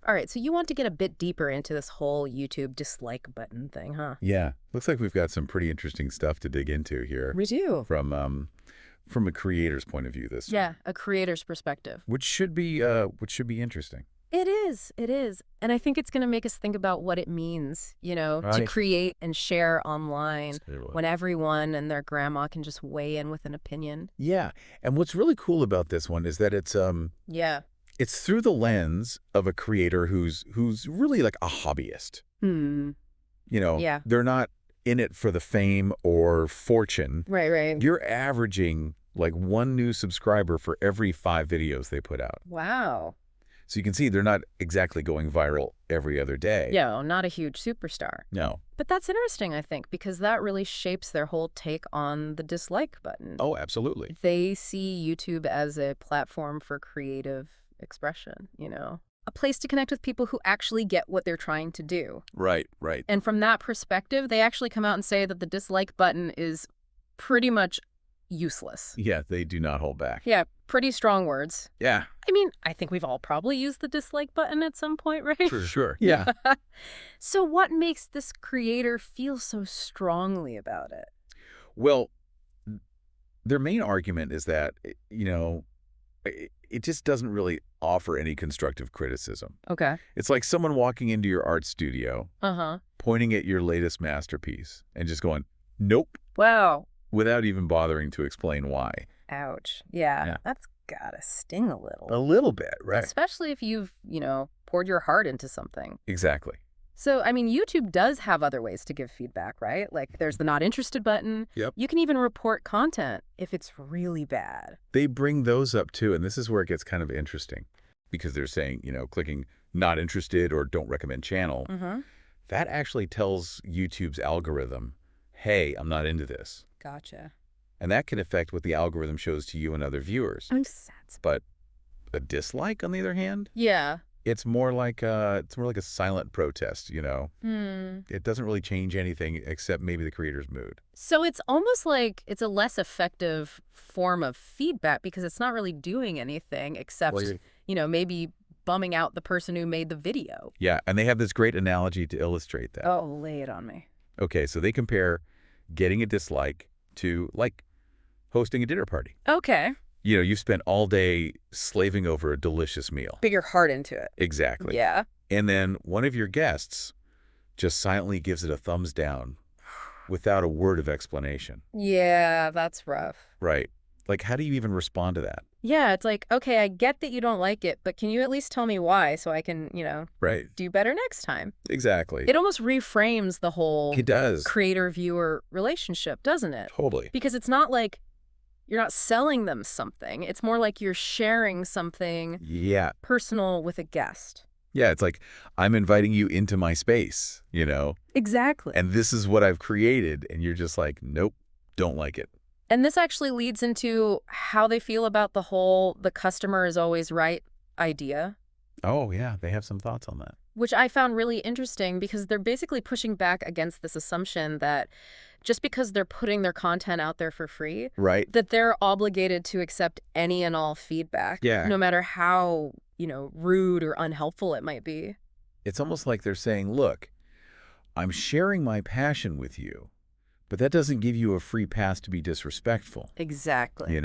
All right, so you want to get a bit deeper into this whole YouTube dislike button thing, huh? Yeah. Looks like we've got some pretty interesting stuff to dig into here We do. from a creator's point of view this time. Yeah, a creator's perspective. Which should be interesting. It is. It is. And I think it's going to make us think about what it means, to Right. create and share online Totally. when everyone and their grandma can just weigh in with an opinion. Yeah. And what's really cool about this one is that Yeah. it's through the lens of a creator who's really like a hobbyist. Yeah. They're not in it for the fame or fortune. Right. You're averaging like one new subscriber for every 5 videos they put out. Wow. So you can see they're not exactly going viral every other day. Yeah, not a huge superstar. No. But that's interesting, I think, because that really shapes their whole take on the dislike button. Oh, absolutely. They see YouTube as a platform for creative expression, a place to connect with people who actually get what they're trying to do. Right. And from that perspective, they actually come out and say that the dislike button is pretty much useless. Yeah, they do not hold back. Yeah, pretty strong words. Yeah. I mean, I think we've all probably used the dislike button at some point, right? For sure. Yeah. So what makes this creator feel so strongly about it? Well, their main argument is that, it just doesn't really offer any constructive criticism. Okay. It's like someone walking into your art studio, pointing at your latest masterpiece, and just going, nope, Wow. without even bothering to explain why. Ouch. Yeah, Yeah. that's gotta sting a little. A little bit, right? Especially if you've, poured your heart into something. Exactly. So, I mean, YouTube does have other ways to give feedback, right? Like there's the not interested button. Yep. You can even report content if it's really bad. They bring those up too, and this is where it gets kind of interesting because they're saying, clicking not interested or don't recommend channel, that actually tells YouTube's algorithm, hey, I'm not into this. Gotcha. And that can affect what the algorithm shows to you and other viewers. I'm sad. But a dislike, on the other hand, Yeah. it's more like a silent protest, Hmm. It doesn't really change anything except maybe the creator's mood. So it's almost like it's a less effective form of feedback because it's not really doing anything except, maybe bumming out the person who made the video. Yeah, and they have this great analogy to illustrate that. Oh, lay it on me. Okay, so they compare getting a dislike to, like, hosting a dinner party. Okay. You spent all day slaving over a delicious meal. Put your heart into it. Exactly. Yeah. And then one of your guests just silently gives it a thumbs down without a word of explanation. Yeah, that's rough. Right. Like, how do you even respond to that? Yeah, it's like, okay, I get that you don't like it, but can you at least tell me why so I can, Right. do better next time? Exactly. It almost reframes the whole It does. creator-viewer relationship, doesn't it? Totally. Because it's not like you're not selling them something. It's more like you're sharing something Yeah. personal with a guest. Yeah, it's like, I'm inviting you into my space, Exactly. and this is what I've created, and you're just like, nope, don't like it. And this actually leads into how they feel about the whole the customer is always right idea, Oh, yeah, they have some thoughts on that. which I found really interesting because they're basically pushing back against this assumption that just because they're putting their content out there for free, Right. that they're obligated to accept any and all feedback, Yeah. no matter how, rude or unhelpful it might be. It's almost like they're saying, look, I'm sharing my passion with you, but that doesn't give you a free pass to be disrespectful, Exactly.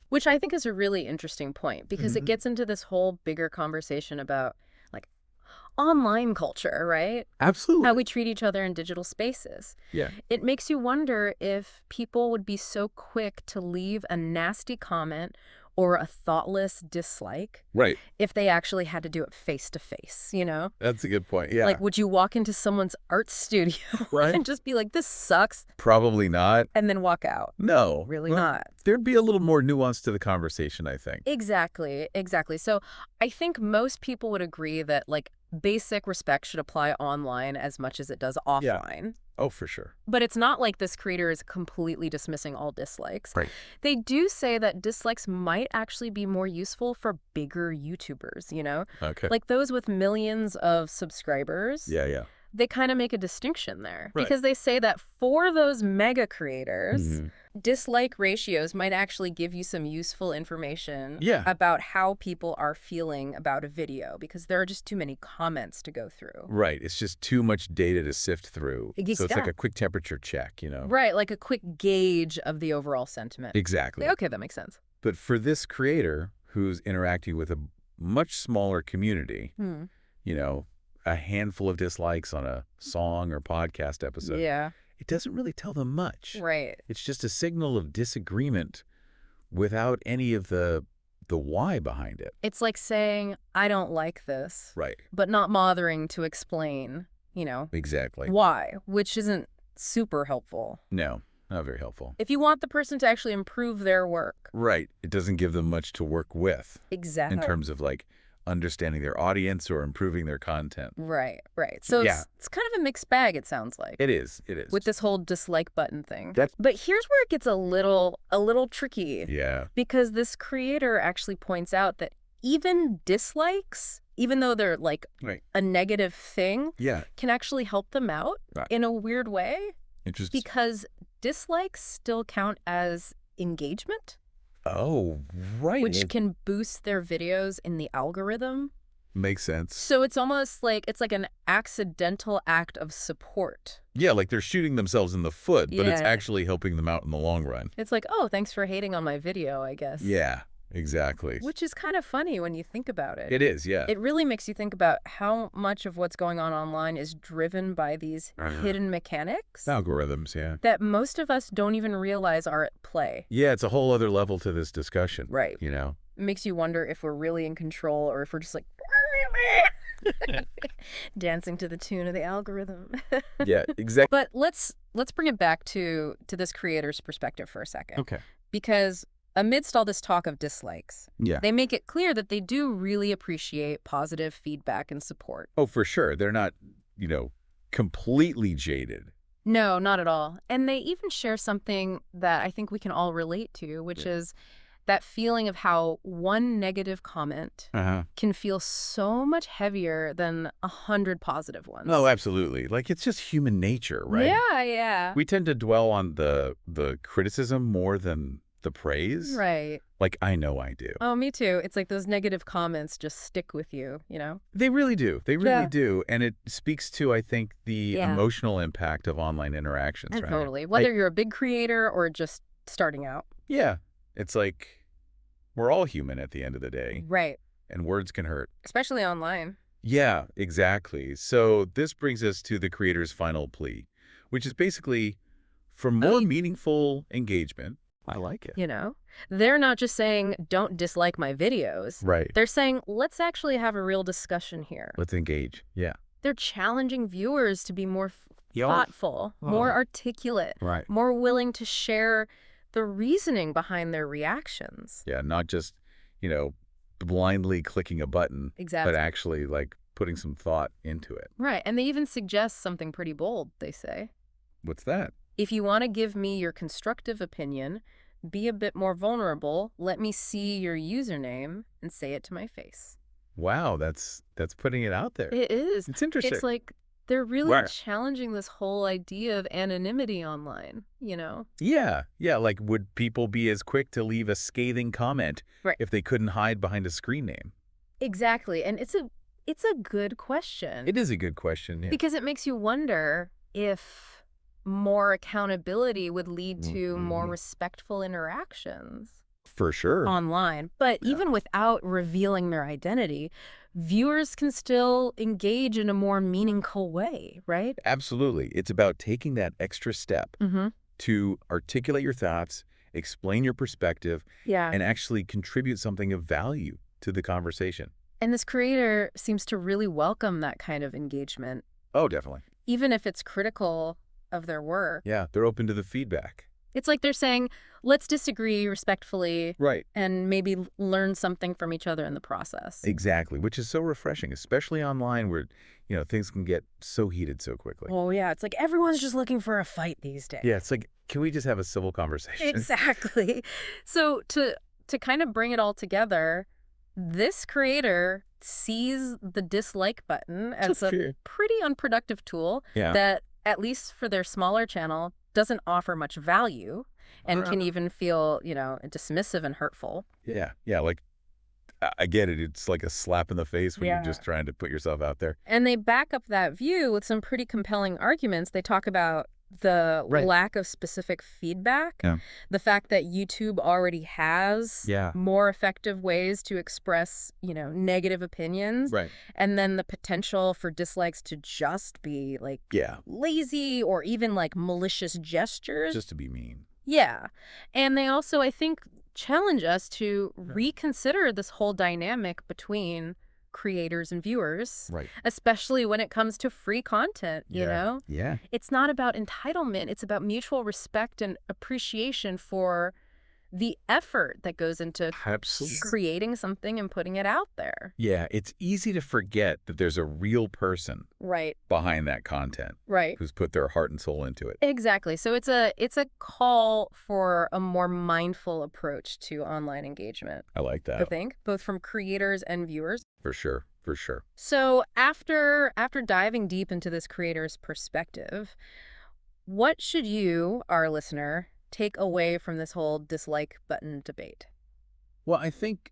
Which I think is a really interesting point because it gets into this whole bigger conversation about like online culture, right? Absolutely. How we treat each other in digital spaces. Yeah. It makes you wonder if people would be so quick to leave a nasty comment or a thoughtless dislike Right. if they actually had to do it face to face, That's a good point. Yeah. Like, would you walk into someone's art studio Right. and just be like, this sucks, Probably not. and then walk out? No. Really Well, not. There'd be a little more nuance to the conversation, I think. Exactly. So I think most people would agree that, like, basic respect should apply online as much as it does offline. Oh, for sure. But it's not like this creator is completely dismissing all dislikes. Right. They do say that dislikes might actually be more useful for bigger YouTubers, Okay. Like those with millions of subscribers. Yeah. they kind of make a distinction there. Right. Because they say that for those mega creators, dislike ratios might actually give you some useful information about how people are feeling about a video, because there are just too many comments to go through. Right. It's just too much data to sift through. So it's like Yeah. a quick temperature check, Right, like a quick gauge of the overall sentiment. Exactly. Okay, that makes sense. But for this creator who's interacting with a much smaller community, a handful of dislikes on a song or podcast episode, it doesn't really tell them much. Right. It's just a signal of disagreement without any of the why behind it. It's like saying, I don't like this. Right. But not bothering to explain, Exactly. why, which isn't super helpful. No, not very helpful. If you want the person to actually improve their work. Right. It doesn't give them much to work with. Exactly. In terms of like understanding their audience or improving their content. Right. So it's kind of a mixed bag, it sounds like. It is. With this whole dislike button thing. But here's where it gets a little tricky. Yeah. Because this creator actually points out that even dislikes, even though they're like a negative thing, can actually help them out in a weird way. Interesting. Because dislikes still count as engagement. Oh, right. Which can boost their videos in the algorithm. Makes sense. So it's almost like it's like an accidental act of support. Yeah, like they're shooting themselves in the foot, but it's actually helping them out in the long run. It's like, oh, thanks for hating on my video, I guess. Yeah, exactly. Which is kind of funny when you think about it. It is, yeah. It really makes you think about how much of what's going on online is driven by these hidden mechanics. Algorithms, yeah. That most of us don't even realize are at play. Yeah, it's a whole other level to this discussion. Right. It makes you wonder if we're really in control or if we're just like dancing to the tune of the algorithm. Yeah, exactly. But let's bring it back to this creator's perspective for a second. Okay. Because amidst all this talk of dislikes, they make it clear that they do really appreciate positive feedback and support. Oh, for sure. They're not, completely jaded. No, not at all. And they even share something that I think we can all relate to, which is that feeling of how one negative comment can feel so much heavier than 100 positive ones. No, absolutely. Like, it's just human nature, right? Yeah. We tend to dwell on the criticism more than the praise. Right. Like, I know I do. Oh, me too. It's like those negative comments just stick with you, They really do. They really do. And it speaks to, I think, the emotional impact of online interactions, right? Totally. Whether you're a big creator or just starting out. Yeah. It's like, we're all human at the end of the day. Right. And words can hurt. Especially online. Yeah, exactly. So this brings us to the creator's final plea, which is basically for more meaningful engagement. I like it. They're not just saying, don't dislike my videos. Right. They're saying, let's actually have a real discussion here. Let's engage. Yeah. They're challenging viewers to be more thoughtful, more articulate, more willing to share the reasoning behind their reactions. Yeah, not just, blindly clicking a button. Exactly. But actually, like, putting some thought into it. Right. And they even suggest something pretty bold, they say. What's that? If you want to give me your constructive opinion, be a bit more vulnerable, let me see your username and say it to my face. Wow, that's putting it out there. It is. It's interesting. It's like they're really challenging this whole idea of anonymity online, Yeah. Like, would people be as quick to leave a scathing comment if they couldn't hide behind a screen name? Exactly. And it's a good question. It is a good question, yeah. Because it makes you wonder if more accountability would lead to more respectful interactions. For sure. Online. But even without revealing their identity, viewers can still engage in a more meaningful way, right? Absolutely. It's about taking that extra step to articulate your thoughts, explain your perspective, and actually contribute something of value to the conversation. And this creator seems to really welcome that kind of engagement. Oh, definitely. Even if it's critical of their work. Yeah, they're open to the feedback. It's like they're saying, let's disagree respectfully. Right. And maybe learn something from each other in the process. Exactly, which is so refreshing, especially online where, things can get so heated so quickly. Oh, yeah. It's like everyone's just looking for a fight these days. Yeah, it's like, can we just have a civil conversation? Exactly. So to kind of bring it all together, this creator sees the dislike button as a pretty unproductive tool that, at least for their smaller channel, doesn't offer much value and can even feel, dismissive and hurtful. Yeah. Yeah. Like, I get it. It's like a slap in the face when you're just trying to put yourself out there. And they back up that view with some pretty compelling arguments. They talk about the lack of specific feedback, the fact that YouTube already has more effective ways to express, negative opinions, and then the potential for dislikes to just be like lazy or even like malicious gestures. Just to be mean. Yeah. And they also, I think, challenge us to reconsider this whole dynamic between creators and viewers, especially when it comes to free content, you know? Yeah. It's not about entitlement. It's about mutual respect and appreciation for the effort that goes into creating something and putting it out there. Yeah, it's easy to forget that there's a real person behind that content who's put their heart and soul into it. Exactly. So it's a call for a more mindful approach to online engagement. I like that. I think, both from creators and viewers. For sure. For sure. So after diving deep into this creator's perspective, what should you, our listener, take away from this whole dislike button debate? Well, I think,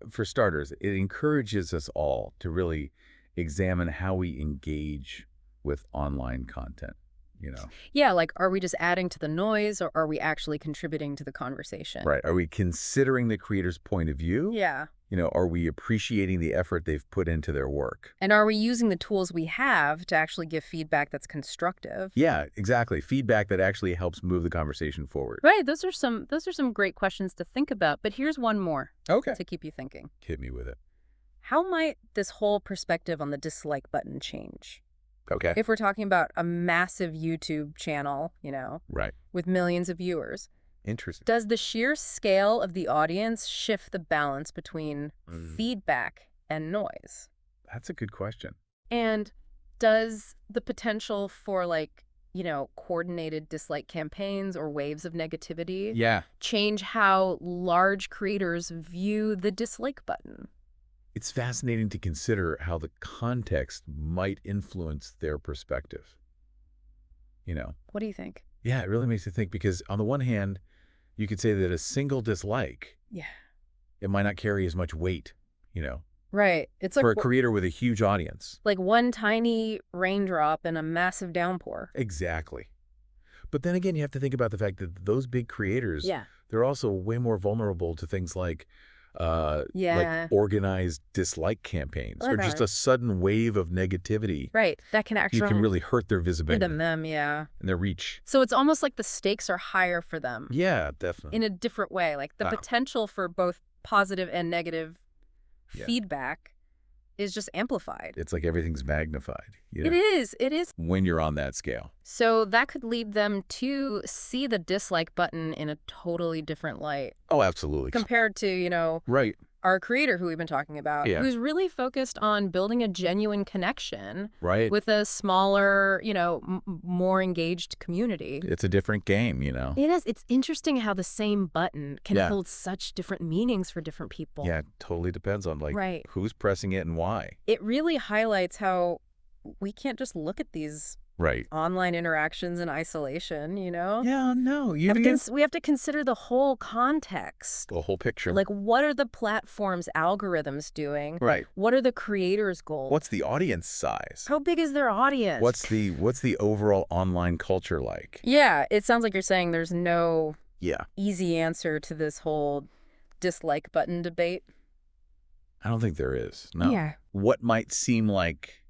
for starters, it encourages us all to really examine how we engage with online content, Yeah, like, are we just adding to the noise, or are we actually contributing to the conversation? Right. Are we considering the creator's point of view? Yeah. Are we appreciating the effort they've put into their work? And are we using the tools we have to actually give feedback that's constructive? Yeah, exactly. Feedback that actually helps move the conversation forward. Right. Those are some great questions to think about. But here's one more to keep you thinking. Hit me with it. How might this whole perspective on the dislike button change? Okay. If we're talking about a massive YouTube channel, with millions of viewers. Interesting. Does the sheer scale of the audience shift the balance between feedback and noise? That's a good question. And does the potential for, coordinated dislike campaigns or waves of negativity change how large creators view the dislike button? It's fascinating to consider how the context might influence their perspective. What do you think? Yeah, it really makes you think, because on the one hand, you could say that a single dislike, it might not carry as much weight, Right. It's like for a creator with a huge audience. Like one tiny raindrop in a massive downpour. Exactly. But then again, you have to think about the fact that those big creators, they're also way more vulnerable to things like organized dislike campaigns or just a sudden wave of negativity. Right. That can actually... You can really hurt their visibility. Hurt them, and their reach. So it's almost like the stakes are higher for them. Yeah, definitely. In a different way. Like the potential for both positive and negative feedback is just amplified. It's like everything's magnified. It is. When you're on that scale. So that could lead them to see the dislike button in a totally different light. Oh, absolutely. Compared to, our creator who we've been talking about, who's really focused on building a genuine connection with a smaller, more engaged community. It's a different game, It is. It's interesting how the same button can hold such different meanings for different people. Yeah, it totally depends on who's pressing it and why. It really highlights how we can't just look at these online interactions in isolation, Yeah, no. We have to consider the whole context. The whole picture. Like, what are the platform's algorithms doing? Right. What are the creators' goals? What's the audience size? How big is their audience? What's the overall online culture like? Yeah, it sounds like you're saying there's no easy answer to this whole dislike button debate. I don't think there is. No. Yeah. What might seem like,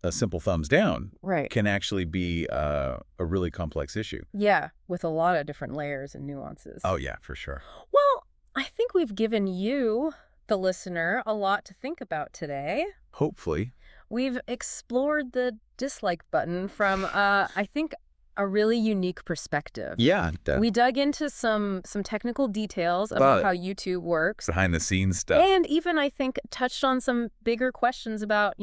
a simple thumbs down can actually be a really complex issue. Yeah, with a lot of different layers and nuances. Oh, yeah, for sure. Well, I think we've given you, the listener, a lot to think about today. Hopefully. We've explored the dislike button from, I think, a really unique perspective. Yeah. We dug into some technical details about how YouTube works. Behind the scenes stuff. And even, I think, touched on some bigger questions about,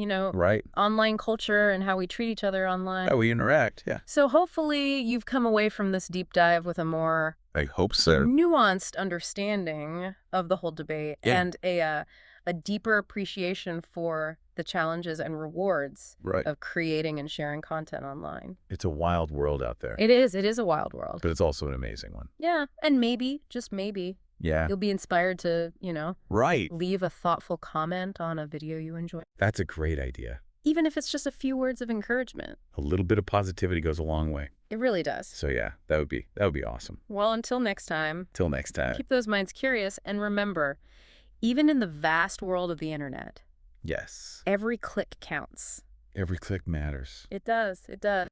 online culture and how we treat each other online. How we interact, yeah. So hopefully you've come away from this deep dive with a more I hope so. nuanced understanding of the whole debate and a a deeper appreciation for the challenges and rewards of creating and sharing content online. It's a wild world out there. It is. It is a wild world. But it's also an amazing one. Yeah. And maybe, just maybe, you'll be inspired to, leave a thoughtful comment on a video you enjoy. That's a great idea. Even if it's just a few words of encouragement. A little bit of positivity goes a long way. It really does. So yeah, that would be awesome. Well, until next time. Till next time. Keep those minds curious, and remember, even in the vast world of the internet, yes, every click counts. Every click matters. It does. It does.